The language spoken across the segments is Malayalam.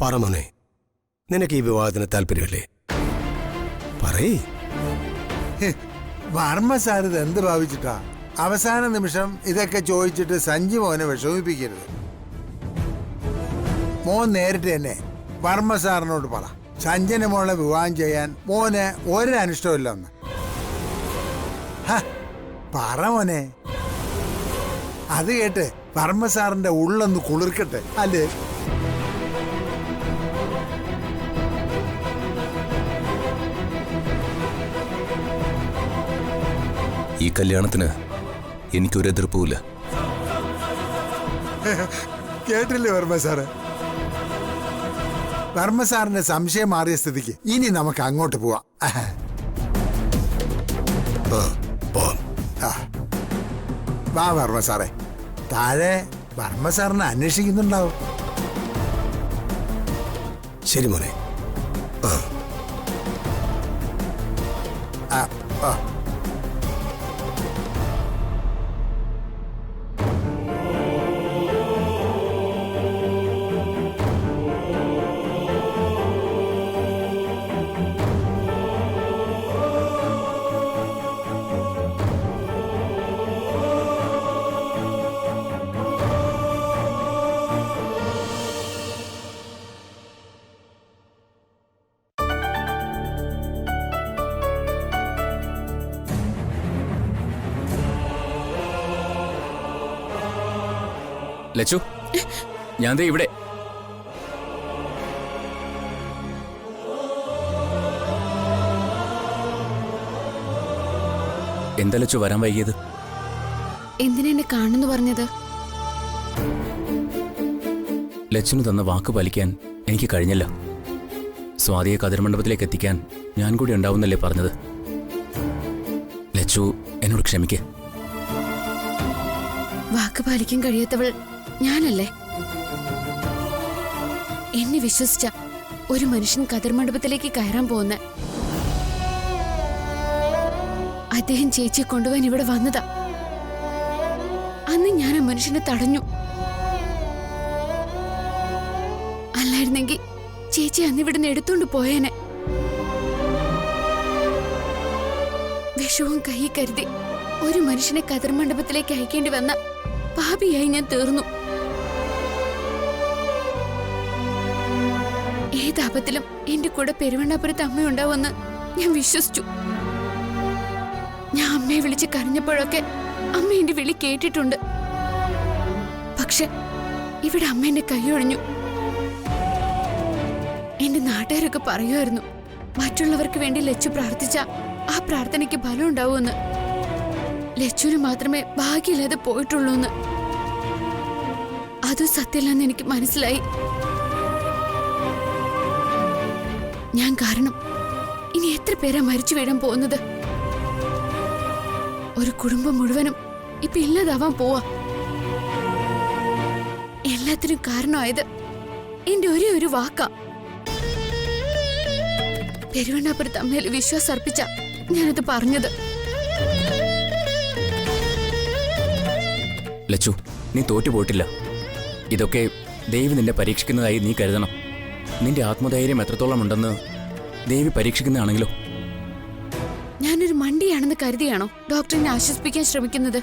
പറ മോനെ, നിനക്ക് ഈ വിവാഹത്തിന് താല്പര്യമല്ലേ? പറയേ. വർമ്മ സാർ ഇത് എന്ത് ഭാവിച്ചിട്ടാ? അവസാന നിമിഷം ഇതൊക്കെ ചോദിച്ചിട്ട് സഞ്ജു മോനെ വിഷമിപ്പിക്കരുത്. മോൻ നേരിട്ട് തന്നെ വർമ്മ സാറിനോട് പറ, സഞ്ജന മോളെ വിവാഹം ചെയ്യാൻ മോന് ഒരനിഷ്ടമില്ലെന്ന്. പറ മോനെ. അത് കേട്ട് വർമ്മ സാറിന്റെ ഉള്ളൊന്ന് കുളിർക്കട്ടെ അല്ലേ? ഈ കല്യാണത്തിന് എനിക്കൊരു എതിർപ്പുമില്ല. കേട്ടില്ലേ വർമ്മ സാറ്? വർമ്മ സാറിന്റെ സംശയം മാറിയ സ്ഥിതിക്ക് ഇനി നമുക്ക് അങ്ങോട്ട് പോവാം. വാ വർമ്മ സാറേ, താഴെ വർമ്മ സാറിനെ അന്വേഷിക്കുന്നുണ്ടാവും. ശരി മോനെ. ലച്ചു, ഞാൻ ദേ ഇവിടെ. എന്താ ലച്ചു വരാൻ വൈകിയത്? എന്തിനാ എന്നെ കാണുന്നു പറഞ്ഞത്? ലച്ചുന് തന്ന വാക്ക് പാലിക്കാൻ എനിക്ക് കഴിഞ്ഞില്ല. സ്വാതിയെ കതിർമണ്ഡപത്തിലേക്ക് എത്തിക്കാൻ ഞാൻ കൂടി ഉണ്ടാവുന്നല്ലേ പറഞ്ഞത്. ലച്ചു എന്നോട് ക്ഷമിക്ക്. വാക്ക് പാലിക്കാൻ കഴിയാത്തവൾ ഞാനല്ലേ? എന്നെ വിശ്വസിച്ച ഒരു മനുഷ്യൻ കതിർമണ്ഡപത്തിലേക്ക് കയറാൻ പോകുന്ന അദ്ദേഹം ചേച്ചിയെ കൊണ്ടുപോകാൻ ഇവിടെ വന്നതാ. അന്ന് ഞാൻ ആ മനുഷ്യനെ തടഞ്ഞു. അല്ലായിരുന്നെങ്കിൽ ചേച്ചി അന്ന് ഇവിടുന്ന് എടുത്തോണ്ട് പോയേനെ. വിഷവും കൈ കരുതി ഒരു മനുഷ്യനെ കതിർമണ്ഡപത്തിലേക്ക് അയക്കേണ്ടി വന്ന പാപിയായി ഞാൻ തീർന്നു. ഏതാപത്തിലും എന്റെ കൂടെ പെരുവണ്ണാപുരത്ത് അമ്മയുണ്ടാവുമെന്ന് ഞാൻ വിശ്വസിച്ചു. ഞാൻ അമ്മയെ വിളിച്ച് കരഞ്ഞപ്പോഴൊക്കെ അമ്മ എന്റെ വിളി കേട്ടിട്ടുണ്ട്. പക്ഷെ ഇവിടെ അമ്മ എന്റെ കൈയൊഴിഞ്ഞു. എന്റെ നാട്ടുകാരൊക്കെ പറയുമായിരുന്നു, മറ്റുള്ളവർക്ക് വേണ്ടി ലച്ചു പ്രാർത്ഥിച്ച ആ പ്രാർത്ഥനയ്ക്ക് ഫലം ഉണ്ടാവുമെന്ന്. ലച്ചുവിന് മാത്രമേ ഭാഗ്യമില്ലാതെ പോയിട്ടുള്ളൂ എന്ന്. അത് സത്യമില്ലെന്ന് എനിക്ക് മനസ്സിലായി. ഞാൻ കാരണം ഇനി എത്ര പേരാ മരിച്ചു വീഴാൻ പോകുന്നത്? ഒരു കുടുംബം മുഴുവനും ഇപ്പൊ ഇല്ലാതാവാൻ പോവാ. എല്ലാത്തിനും കാരണമായത് എന്റെ ഒരേ ഒരു വാക്കാ. പെരുവണ്ണാപുരത്ത് അമ്മയിൽ വിശ്വാസം അർപ്പിച്ച ഞാനത് പറഞ്ഞത്. ലച്ചു, നീ തോറ്റുപോയിട്ടില്ല. ഇതൊക്കെ ദേവി നിന്നെ പരീക്ഷിക്കുന്നതായി നീ കരുതണം. നിന്റെ ആത്മധൈര്യം എത്രത്തോളം ഉണ്ടെന്ന് ദേവി പരീക്ഷിക്കുന്നതാണെങ്കിലോ? ഞാനൊരു മണ്ടിയാണെന്ന് കരുതിയാണോ ഡോക്ടറിനെ ആശ്വസിപ്പിക്കാൻ ശ്രമിക്കുന്നത്?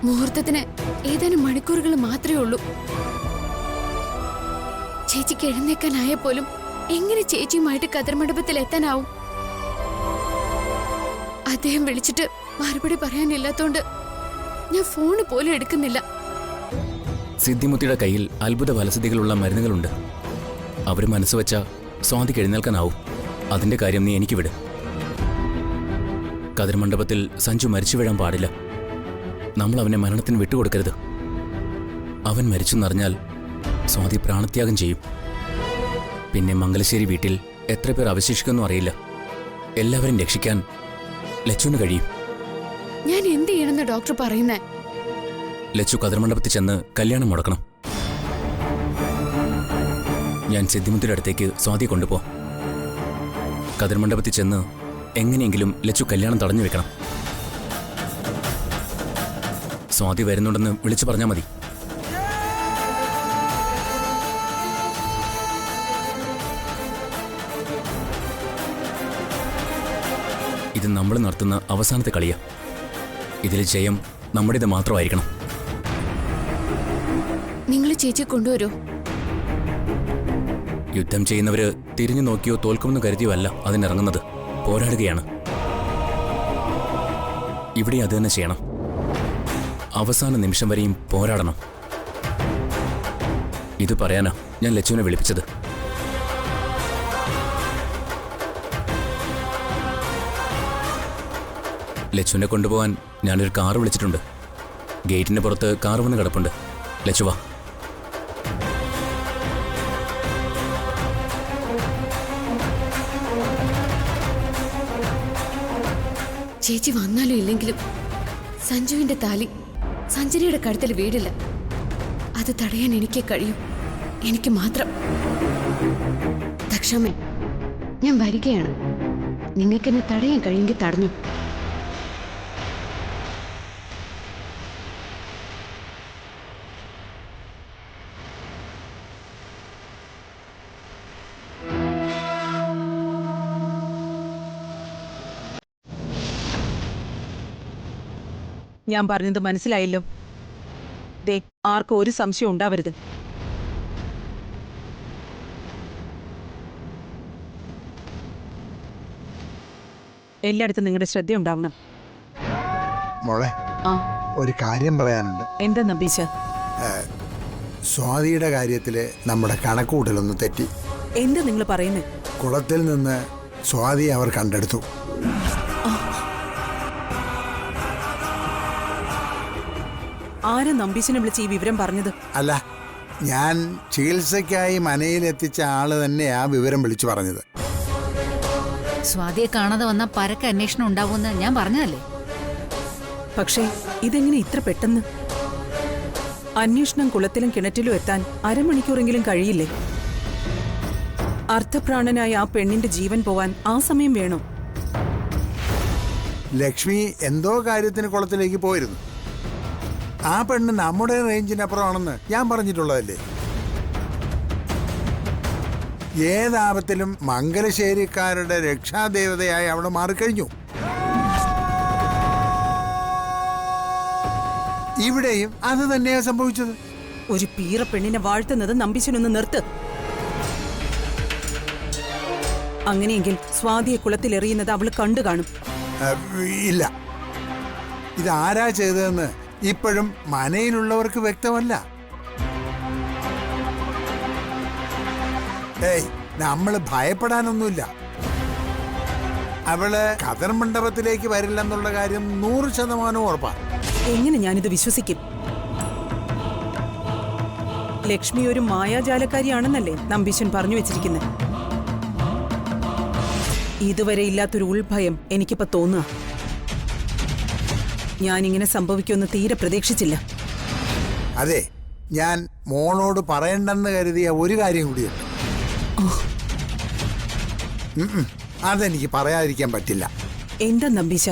മുഹൂർത്തത്തിന് ഏതാനും മണിക്കൂറുകൾ മാത്രമേ ഉള്ളൂ. ചേച്ചിക്ക് എഴുന്നേക്കാനായ പോലും എങ്ങനെ ചേച്ചിയുമായിട്ട് കതിർമണ്ഡപത്തിൽ എത്താനാവും? അദ്ദേഹം വിളിച്ചിട്ട് മറുപടി പറയാനില്ലാത്തോണ്ട് ഞാൻ ഫോണ് പോലും എടുക്കുന്നില്ല. സിദ്ധിമുത്തിയുടെ കയ്യിൽ അത്ഭുത ഫലസിദ്ധികളുള്ള മരുന്നുകളുണ്ട്. അവർ മനസ്സുവെച്ച സ്വാതിക്ക് എഴുന്നേൽക്കാനാവും. അതിന്റെ കാര്യം നീ എനിക്ക് വിട്. കതിർമണ്ഡപത്തിൽ സഞ്ജു മരിച്ചു വീഴാൻ പാടില്ല. നമ്മൾ അവനെ മരണത്തിന് വിട്ടുകൊടുക്കരുത്. അവൻ മരിച്ചെന്നറിഞ്ഞാൽ സ്വാതി പ്രാണത്യാഗം ചെയ്യും. പിന്നെ മംഗലശ്ശേരി വീട്ടിൽ എത്ര പേർ അവശേഷിക്കുമെന്നും അറിയില്ല. എല്ലാവരും രക്ഷിക്കാൻ ലച്ചുവിന് കഴിയും. ഞാൻ എന്ത് ചെയ്യണമെന്ന് ഡോക്ടർ പറയുന്നേ? ലച്ചു കതിർമണ്ഡപത്തിൽ ചെന്ന് കല്യാണം മുടക്കണം. ഞാൻ സിദ്ധിമുത്തിയുടെ അടുത്തേക്ക് സ്വാതിയെ കൊണ്ടുപോ. കതിർമണ്ഡപത്തിൽ ചെന്ന് എങ്ങനെയെങ്കിലും ലച്ചു കല്യാണം തടഞ്ഞു വെക്കണം. സ്വാതി വരുന്നുണ്ടെന്ന് വിളിച്ചു പറഞ്ഞാൽ മതി. ഇത് നമ്മൾ നടത്തുന്ന അവസാനത്തെ കളിയാ. ഇതിൽ ജയം നമ്മുടേത് മാത്രമായിരിക്കണം. നിങ്ങൾ ചേച്ചിയെ കൊണ്ടുവരൂ. യുദ്ധം ചെയ്യുന്നവര് തിരിഞ്ഞു നോക്കിയോ തോൽക്കുമെന്ന് കരുതിയോ അല്ല അതിനിറങ്ങുന്നത്. പോരാടുകയാണ്. ഇവിടെ അത് തന്നെ ചെയ്യണം. അവസാന നിമിഷം വരെയും പോരാടണം. ഇത് പറയാനാ ഞാൻ ലച്ചുവിനെ വിളിപ്പിച്ചത്. ലച്ചുവിനെ കൊണ്ടുപോകാൻ ഞാനൊരു കാർ വിളിച്ചിട്ടുണ്ട്. ഗേറ്റിന് പുറത്ത് കാർ വന്ന് കിടപ്പുണ്ട്. ലച്ചു വാ. ചേച്ചി വന്നാലും ഇല്ലെങ്കിലും സഞ്ജുവിന്റെ താലി സഞ്ജനയുടെ കഴുത്തിൽ വീടില്ല. അത് തടയാൻ എനിക്ക് കഴിയും. എനിക്ക് മാത്രം. ദക്ഷാമേ, ഞാൻ വരികയാണ്. നിങ്ങൾക്കെന്നെ തടയാൻ കഴിയുമെങ്കിൽ തടഞ്ഞു. ഞാൻ പറഞ്ഞത് മനസ്സിലായല്ലോ. ദേ, ആർക്കും ഒരു സംശയം ഉണ്ടാവരുത്. എല്ലായിടത്തും നിങ്ങളുടെ ശ്രദ്ധയുണ്ടാവണം. മോളെ, ആ, ഒരു കാര്യം പറയാനുണ്ട്. എന്താ നമ്പീശ? സ്വാതിയുടെ കാര്യത്തില് നമ്മുടെ കണക്കുകൂട്ടലൊന്ന് തെറ്റി. എന്താ നിങ്ങൾ പറയുന്നത്? കുളത്തിൽ നിന്ന് സ്വാതിയെ അവർ കണ്ടെടുത്തു. ആരാ നമ്പീശനെ വിളിച്ച് ഈ വിവരം പറഞ്ഞത്? അല്ല, ഞാൻ ചികിത്സയ്ക്കായി മനയിലെത്തിച്ച ആള് തന്നെയാ വിവരം വിളിച്ചു പറഞ്ഞത്. സ്വാതിയെ കാണാതെ വന്ന പരക്കെ അന്വേഷണം ഉണ്ടാവുമെന്ന് ഞാൻ പറഞ്ഞതല്ലേ. പക്ഷേ ഇതെങ്ങനെ ഇത്ര പെട്ടെന്ന്? അന്വേഷണം കുളത്തിലും കിണറ്റിലും എത്താൻ അരമണിക്കൂറെങ്കിലും കഴിയില്ലേ? അർത്ഥപ്രാണനായ ആ പെണ്ണിന്റെ ജീവൻ പോവാൻ ആ സമയം വേണോ? ലക്ഷ്മി എന്തോ കാര്യത്തിന് കുളത്തിലേക്ക് പോയിരുന്നു. ആ പെണ്ണ് നമ്മുടെ റേഞ്ചിനപ്പുറമാണെന്ന് ഞാൻ പറഞ്ഞിട്ടുള്ളതല്ലേ. ഏതാപത്തിലും മംഗലശ്ശേരിക്കാരുടെ രക്ഷാദേവതയായി അവിടെ മാറിക്കഴിഞ്ഞു. ഇവിടെയും അത് തന്നെയാ സംഭവിച്ചത്. ഒരു പീറ പെണ്ണിനെ വാഴ്ത്തുന്നത് നമ്പീശനൊന്ന് നിർത്ത്. അങ്ങനെയെങ്കിൽ സ്വാതിയെ കുളത്തിലെറിയുന്നത് അവൾ കണ്ടു കാണും. ഇല്ല, ഇതാരാ ചെയ്തതെന്ന് ഇപ്പോഴും മനയിലുള്ളവർക്ക് വ്യക്തമല്ല. ഏയ്, നമ്മള് ഭയപ്പെടാനൊന്നുമില്ല. അവള് കതർ മണ്ഡപത്തിലേക്ക് വരില്ലെന്നുള്ള കാര്യം 100% ഉറപ്പാണ്. എങ്ങനെ ഞാനിത് വിശ്വസിക്കും? ലക്ഷ്മി ഒരു മായാജാലക്കാരിയാണെന്നല്ലേ നമ്പീശൻ പറഞ്ഞു വെച്ചിരിക്കുന്നത്. ഇതുവരെ ഇല്ലാത്തൊരു ഉൾഭയം എനിക്കിപ്പോ തോന്നുക. ഞാനിങ്ങനെ സംഭവിക്കുമെന്ന് തീരെ പ്രതീക്ഷിച്ചില്ല. അതെ, ഞാൻ മോളോട് പറയണ്ടെന്ന് കരുതിയ ഒരു കാര്യം കൂടിയുണ്ട്. അതെനിക്ക് പറയാതിരിക്കാൻ പറ്റില്ല. എന്താ നമ്പീശ?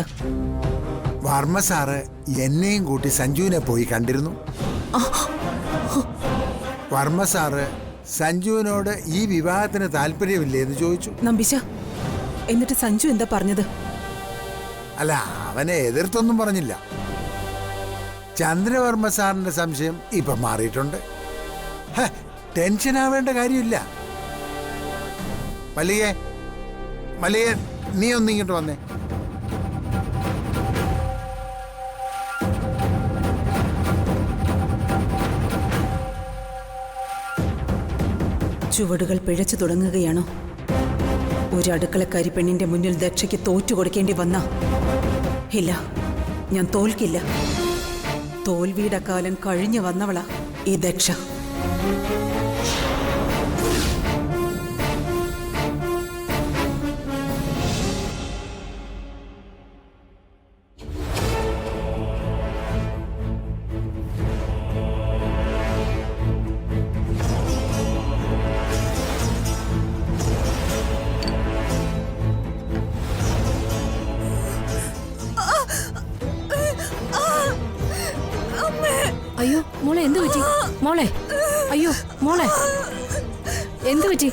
വർമ്മ സാറ് എന്നെയും കൂട്ടി സഞ്ജുവിനെ പോയി കണ്ടിരുന്നു. വർമ്മ സാറ് സഞ്ജുവിനോട് ഈ വിവാഹത്തിന് താല്പര്യമില്ലേ എന്ന് ചോദിച്ചു. നമ്പീശ, എന്നിട്ട് സഞ്ജു എന്താ പറഞ്ഞത്? അല്ല, അവനെ എതിർത്തൊന്നും പറഞ്ഞില്ല. ചന്ദ്രവർമ്മ സാറിന്റെ സംശയം ഇപ്പൊ മാറിയിട്ടുണ്ട്. ടെൻഷൻ ആവേണ്ട കാര്യമില്ല. മല്ലികേ, മല്ലികേ, നീ ഒന്നിങ്ങോട്ട് വന്നേ. ചുവടുകൾ പിഴച്ചു തുടങ്ങുകയാണോ? ഒരു അടുക്കളക്കാരി പെണ്ണിന്റെ മുന്നിൽ ദക്ഷയ്ക്ക് തോറ്റുകൊടുക്കേണ്ടി വന്ന ഇല്ല, ഞാൻ തോൽക്കില്ല. തോൽവിയുടെ കാലം കഴിഞ്ഞു വന്നവളാ ഈ ദക്ഷ. അയ്യോ മോളെ, എന്തു പറ്റി മോളെ? അയ്യോ മോളെ, എന്തു പറ്റി?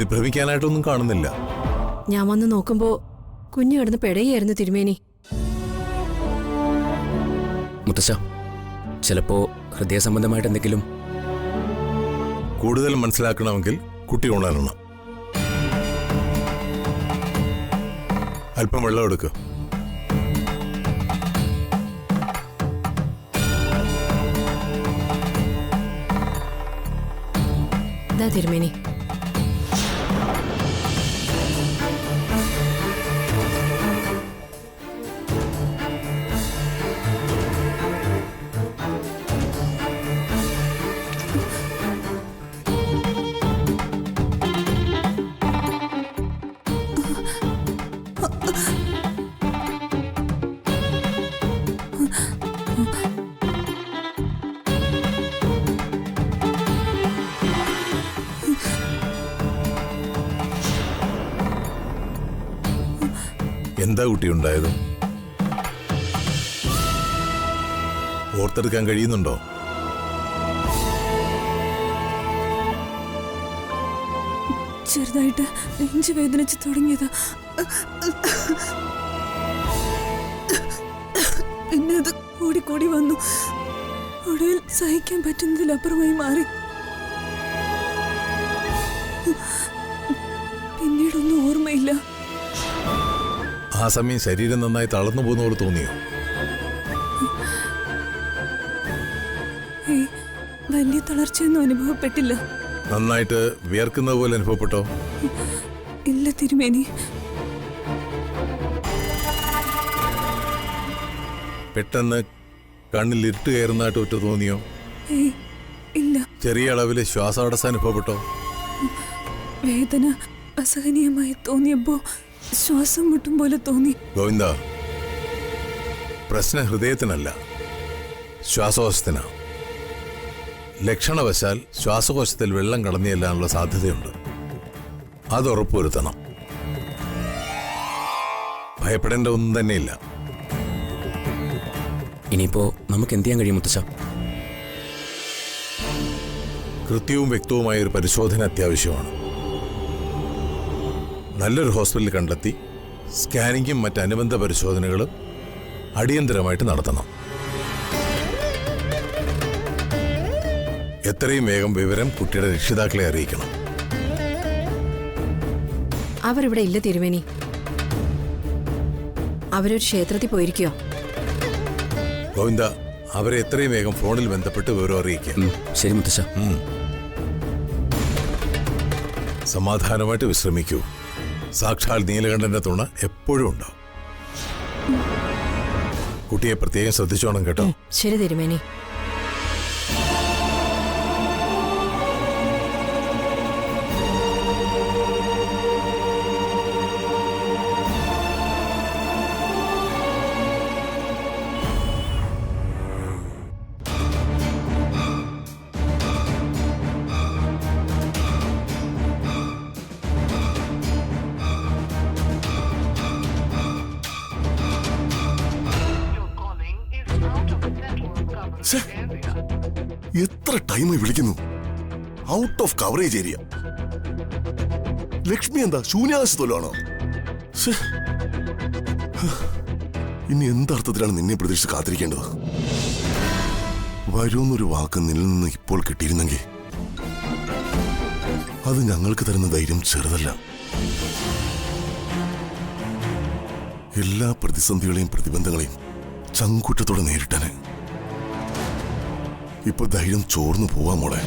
പരിഭ്രമിക്കാനായിട്ടൊന്നും കാണുന്നില്ല. ഞാൻ വന്ന് നോക്കുമ്പോ കുഞ്ഞു കിടന്ന് പെടയായിരുന്നു തിരുമേനി. മുത്തശ്ശ, ചിലപ്പോ ഹൃദയ സംബന്ധമായിട്ട് എന്തെങ്കിലും. കൂടുതൽ മനസ്സിലാക്കണമെങ്കിൽ കുട്ടി ഉണരണം. അല്പം വെള്ളം എടുക്കുക. ഇതാ തിരുമേനി. എന്താ കുട്ടി ഉണ്ടായത്? ഓർത്തെടുക്കാൻ കഴിയുന്നുണ്ടോ? ചെറുതായിട്ട് നെഞ്ചു വേദനിച്ച് തുടങ്ങിയതാ. പിന്നെ അത് കൂടിക്കൂടി വന്നു. ഒടുവിൽ സഹിക്കാൻ പറ്റുന്നതിലപ്പുറമായി മാറി. പിന്നീടൊന്നും ഓർമ്മയില്ല. ആ സമയം ശരീരം നന്നായി തളർന്നു പോകുന്ന പോലെ തോന്നിയോ? വലിയ തളർച്ചയൊന്നും അനുഭവപ്പെട്ടില്ല. നന്നായിട്ട് വിയർക്കുന്നത് പോലെ അനുഭവപ്പെട്ടോ? ഇല്ല തിരുമേനി. പെട്ടെന്ന് കണ്ണിൽ ഇരുട്ട് കയറുന്നതായിട്ട് ഒറ്റ തോന്നിയോ? ഇല്ല. ചെറിയ അളവിൽ ശ്വാസതടസ്സം അനുഭവപ്പെട്ടോ? വേദന അസഹനീയമായി തോന്നിയപ്പോ ശ്വാസം മുട്ടും പോലെ തോന്നി. ഗോവിന്ദ, പ്രശ്നം ഹൃദയത്തിനല്ല, ശ്വാസകോശത്തിനാ. ലക്ഷണവശാൽ ശ്വാസകോശത്തിൽ വെള്ളം കടന്നു ചെല്ലാനുള്ള സാധ്യതയുണ്ട്. അത് ഉറപ്പുവരുത്തണം. ഭയപ്പെടേണ്ട ഒന്നും തന്നെയില്ല. ഇനിയിപ്പോ നമുക്ക് എന്ത് ചെയ്യാൻ കഴിയും മുത്തശ്ശ? കൃത്യവും വ്യക്തവുമായ ഒരു പരിശോധന അത്യാവശ്യമാണ്. നല്ലൊരു ഹോസ്പിറ്റലിൽ കണ്ടെത്തി സ്കാനിങ്ങും മറ്റനുബന്ധ പരിശോധനകളും അടിയന്തരമായിട്ട് നടത്തണം. എത്രയും വേഗം വിവരം കുട്ടിയുടെ രക്ഷിതാക്കളെ അറിയിക്കണം. അവരിവിടെ ഇല്ല തിരുമേനി. അവരൊരു ക്ഷേത്രത്തിൽ പോയിരിക്കോ? ഗോവിന്ദ, അവരെ എത്രയും വേഗം ഫോണിൽ ബന്ധപ്പെട്ട് വിവരം അറിയിക്കുക. ശരി മുത്തശ്ശ. സമാധാനമായിട്ട് വിശ്രമിക്കൂ. സാക്ഷാൽ നീലകണ്ഠന്റെ തുണ എപ്പോഴും ഉണ്ടാവും. കുട്ടിയെ പ്രത്യേകം ശ്രദ്ധിച്ചോണം കേട്ടോ. ശരി തിരുമേനി. എത്ര ടൈമായി വിളിക്കുന്നു? Out of coverage area. Lakshmi എന്താ ശൂന്യാകാശത്തോലാണോ? ഇനി എന്തർത്ഥത്തിലാണ് നിന്നെ പ്രതീക്ഷിച്ച് കാത്തിരിക്കേണ്ടത്? വരുമെന്നൊരു വാക്ക് നിന്നിൽ നിന്ന് ഇപ്പോൾ കിട്ടിയിരുന്നെങ്കിൽ അത് ഞങ്ങൾക്ക് തരുന്ന ധൈര്യം ചെറുതല്ല. എല്ലാ പ്രതിസന്ധികളെയും പ്രതിബന്ധങ്ങളെയും ചങ്കൂറ്റത്തോടെ നേരിട്ടാന് ഇപ്പൊ ധൈര്യം ചോർന്നു പോവാ മോളെ.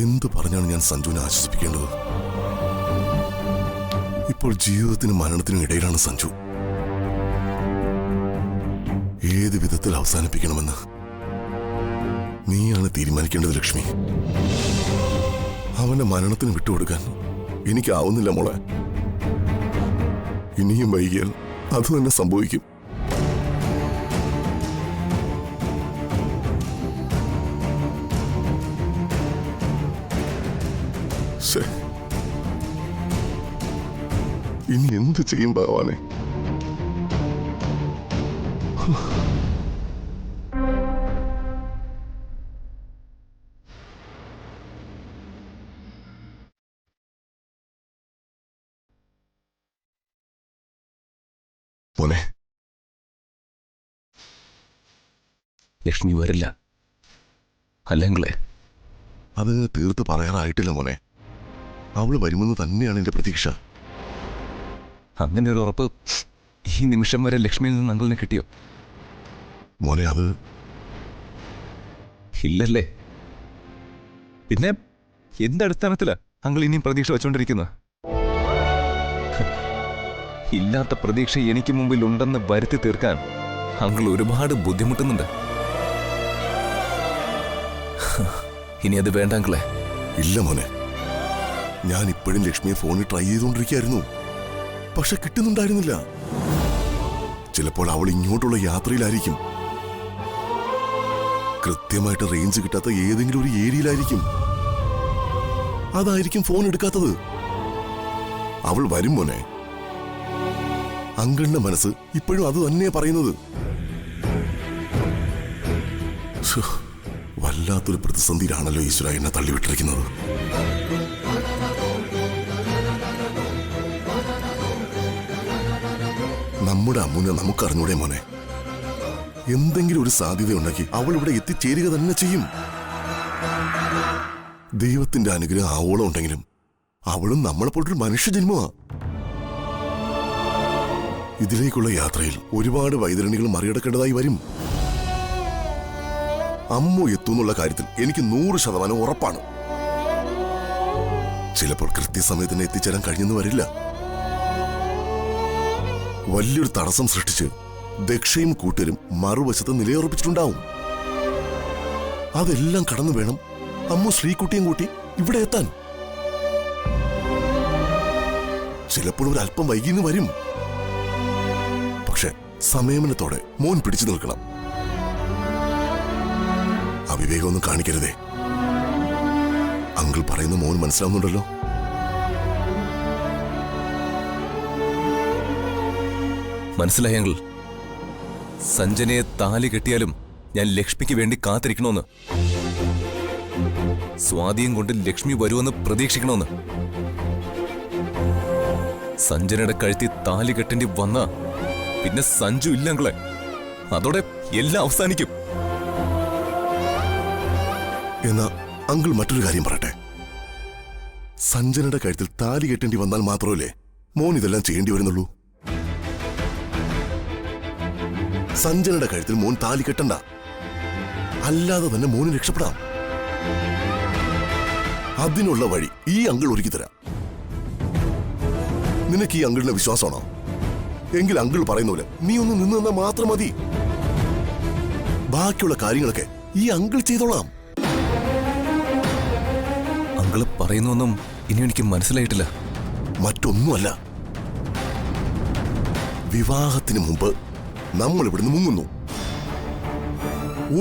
എന്തു പറഞ്ഞാണ് ഞാൻ സഞ്ജുവിനെ ആശ്വസിപ്പിക്കേണ്ടത്? ഇപ്പോൾ ജീവിതത്തിനും മരണത്തിനും ഇടയിലാണ് സഞ്ജു. ഏത് വിധത്തിൽ അവസാനിപ്പിക്കണമെന്ന് നീയാണ് തീരുമാനിക്കേണ്ടത് ലക്ഷ്മി. അവന്റെ മരണത്തിന് വിട്ടുകൊടുക്കാൻ എനിക്കാവുന്നില്ല മോളെ. ഇനിയും വൈകിയാൽ അത് തന്നെ സംഭവിക്കും. ഇനി എന്ത് ചെയ്യും ഭഗവാനെ? മോനെ, ലക്ഷ്മി വരില്ല അല്ലെങ്കിലേ അത് തീർത്ത് പറയാറായിട്ടില്ല മോനെ. അവള് വരുമെന്ന് തന്നെയാണ് എന്റെ പ്രതീക്ഷ. അങ്ങനെ ഒരു ഉറപ്പ് ഈ നിമിഷം വരെ ലക്ഷ്മിയിൽ നിന്ന് അങ്കിളിന് കിട്ടിയോ? മോനെ, അത് ഇല്ലല്ലേ? പിന്നെ എന്തടിസ്ഥാനത്തിലാ അങ്കിൾ ഇനിയും പ്രതീക്ഷ വെച്ചോണ്ടിരിക്കുന്നത്? ഇല്ലാത്ത പ്രതീക്ഷ എനിക്ക് മുമ്പിൽ ഉണ്ടെന്ന് വരുത്തി തീർക്കാൻ അങ്കിൾ ഒരുപാട് ബുദ്ധിമുട്ടുന്നുണ്ട്. ഇനി അത് വേണ്ട അങ്കിളെ. ഇല്ല മോനെ, ഞാൻ ഇപ്പോഴും ലക്ഷ്മിയെ ഫോണിൽ ട്രൈ ചെയ്തുകൊണ്ടിരിക്കുകയായിരുന്നു. പക്ഷെ കിട്ടുന്നുണ്ടായിരുന്നില്ല. ചിലപ്പോൾ അവൾ ഇങ്ങോട്ടുള്ള യാത്രയിലായിരിക്കും. കൃത്യമായിട്ട് റേഞ്ച് കിട്ടാത്ത ഏതെങ്കിലും ഒരു ഏരിയയിലായിരിക്കും. അതായിരിക്കും ഫോൺ എടുക്കാത്തത്. അവൾ വരും മോനെ. അങ്കിളിന്റെ മനസ്സ് ഇപ്പോഴും അത് തന്നെയാ പറയുന്നത്. വല്ലാത്തൊരു പ്രതിസന്ധിയിലാണല്ലോ ഈശ്വര എന്നെ തള്ളിവിട്ടിരിക്കുന്നത്. നമ്മുടെ അമ്മുനെ നമുക്കറിഞ്ഞൂടെ മോനെ? എന്തെങ്കിലും ഒരു സാധ്യതയുണ്ടെങ്കിൽ അവൾ ഇവിടെ എത്തിച്ചേരുക തന്നെ ചെയ്യും. ദൈവത്തിന്റെ അനുഗ്രഹം ആവോളം ഉണ്ടെങ്കിലും അവളും നമ്മളെപ്പോലൊരു മനുഷ്യജന്മമാ. ഇതിലേക്കുള്ള യാത്രയിൽ ഒരുപാട് വൈതരണികൾ മറികടക്കേണ്ടതായി വരും. അമ്മു എത്തുന്നുള്ള കാര്യത്തിൽ എനിക്ക് 100% ഉറപ്പാണ്. ചിലപ്പോൾ കൃത്യസമയത്തിന് എത്തിച്ചേരാൻ കഴിഞ്ഞെന്ന് വരില്ല. വലിയൊരു തടസ്സം സൃഷ്ടിച്ച് ദക്ഷയും കൂട്ടരും മറുവശത്ത് നിലയുറപ്പിച്ചിട്ടുണ്ടാവും. അതെല്ലാം കടന്നു വേണം അമ്മു ശ്രീകുട്ടിയും കൂട്ടി ഇവിടെ എത്താൻ. ചിലപ്പോൾ ഒരു അല്പം വൈകിന്ന് വരും. പക്ഷെ സംയമനത്തോടെ മോൻ പിടിച്ചു നിൽക്കണം. അവിവേകമൊന്നും കാണിക്കരുതേ. അങ്കിൾ പറയുന്ന മോൻ മനസ്സിലാവുന്നുണ്ടല്ലോ? മനസ്സിലായി അങ്കിൾ. സഞ്ജനയെ താലി കെട്ടിയാലും ഞാൻ ലക്ഷ്മിക്ക് വേണ്ടി കാത്തിരിക്കണമെന്ന്, സ്വാധീനം കൊണ്ട് ലക്ഷ്മി വരുമെന്ന് പ്രതീക്ഷിക്കണമെന്ന്. സഞ്ജനയുടെ കഴുത്തി താലി കെട്ടേണ്ടി വന്ന പിന്നെ സഞ്ജു ഇല്ല അങ്കിളെ. അതോടെ എല്ലാം അവസാനിക്കും. എന്നാ അങ്കിൾ മറ്റൊരു കാര്യം പറയട്ടെ. സഞ്ജനയുടെ കഴുത്തിൽ താലി കെട്ടേണ്ടി വന്നാൽ മാത്രമല്ലേ മോൻ ഇതെല്ലാം ചെയ്യേണ്ടി വരുന്നുള്ളൂ? സഞ്ജനയുടെ കഴുത്തിൽ മോൻ താലി കെട്ടണ്ട. അല്ലാതെ തന്നെ മോന് രക്ഷപ്പെടാം. അതിനുള്ള വഴി ഈ അങ്കിൾ ഒരുക്കി തരാം. നിനക്ക് ഈ അങ്കിളിന്റെ വിശ്വാസമാണോ? എങ്കിൽ അങ്കിൾ പറയുന്ന പോലെ നീ ഒന്ന് നിന്ന് നിന്നാൽ മാത്രം മതി. ബാക്കിയുള്ള കാര്യങ്ങളൊക്കെ ഈ അങ്കിൾ ചെയ്തോളാം. അങ്കിള് പറയുന്നൊന്നും ഇനി എനിക്ക് മനസ്സിലായിട്ടില്ല. മറ്റൊന്നുമല്ല, വിവാഹത്തിന് മുമ്പ് നമ്മൾ ഇവിടുന്ന് മുങ്ങുന്നു.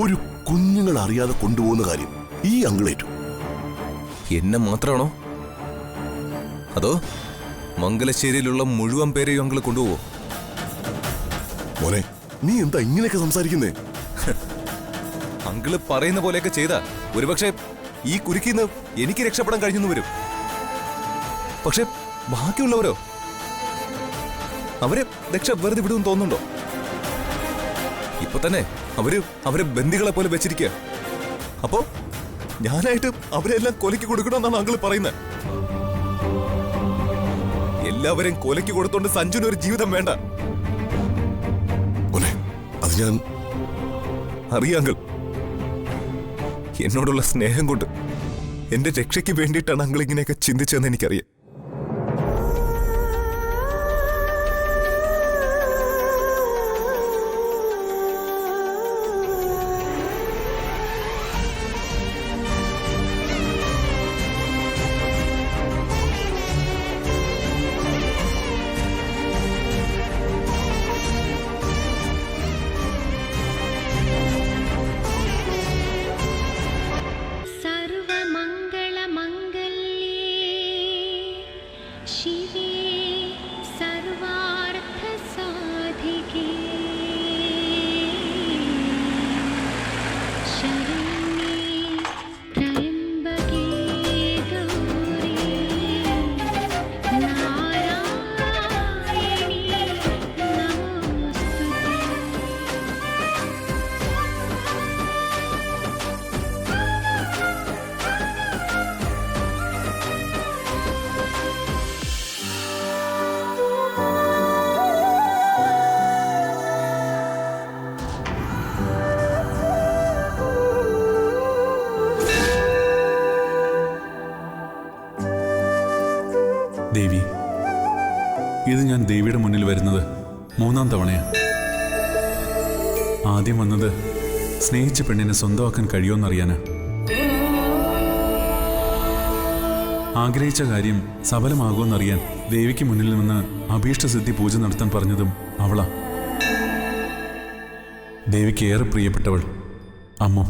ഒരു കുഞ്ഞുങ്ങൾ അറിയാതെ കൊണ്ടുപോകുന്ന കാര്യം ഈ അങ്കിളേറ്റു. എന്നെ മാത്രമാണോ? അതോ മംഗലശ്ശേരിയിലുള്ള മുഴുവൻ പേരെയും അങ്കിള് കൊണ്ടുപോവോ? മോനെ, നീ എന്താ ഇങ്ങനെയൊക്കെ സംസാരിക്കുന്നേ? അങ്കിള് പറയുന്ന പോലെയൊക്കെ ചെയ്താ ഒരുപക്ഷെ ഈ കുരുക്കിന്ന് എനിക്ക് രക്ഷപ്പെടാൻ കഴിഞ്ഞെന്ന് വരും. പക്ഷെ ബാക്കിയുള്ളവരോ? അവരെ രക്ഷ വെറുതെ വിടുമെന്ന് തോന്നുന്നുണ്ടോ? ഇപ്പൊ തന്നെ അവരെ ബന്ദികളെ പോലെ വെച്ചിരിക്കുക. അപ്പോ ഞാനായിട്ട് അവരെല്ലാം കൊലയ്ക്ക് കൊടുക്കണമെന്നാണ് അങ്കിള് പറയുന്നത്. എല്ലാവരെയും കൊലയ്ക്ക് കൊടുത്തോണ്ട് സഞ്ജുവിന് ഒരു ജീവിതം വേണ്ട. അത് ഞാൻ അറിയാം അങ്കിൾ. എന്നോടുള്ള സ്നേഹം കൊണ്ട് എന്റെ രക്ഷയ്ക്ക് വേണ്ടിയിട്ടാണ് അങ്കിൾ ഇങ്ങനെയൊക്കെ ചിന്തിച്ചതെന്ന് എനിക്കറിയാം. ദേവി, ഇത് ഞാൻ ദേവിയുടെ മുന്നിൽ വരുന്നത് 3-ാം തവണയാണ്. ആദ്യം വന്നത് സ്നേഹിച്ച പെണ്ണിനെ സ്വന്തമാക്കാൻ കഴിയുമെന്നറിയാനാ. ആഗ്രഹിച്ച കാര്യം സഫലമാകുമെന്നറിയാൻ ദേവിക്ക് മുന്നിൽ നിന്ന് അഭീഷ്ടസിദ്ധി പൂജ നടത്താൻ പറഞ്ഞതും അവളാ. ദേവിക്ക് ഏറെ പ്രിയപ്പെട്ടവൾ അമ്മു.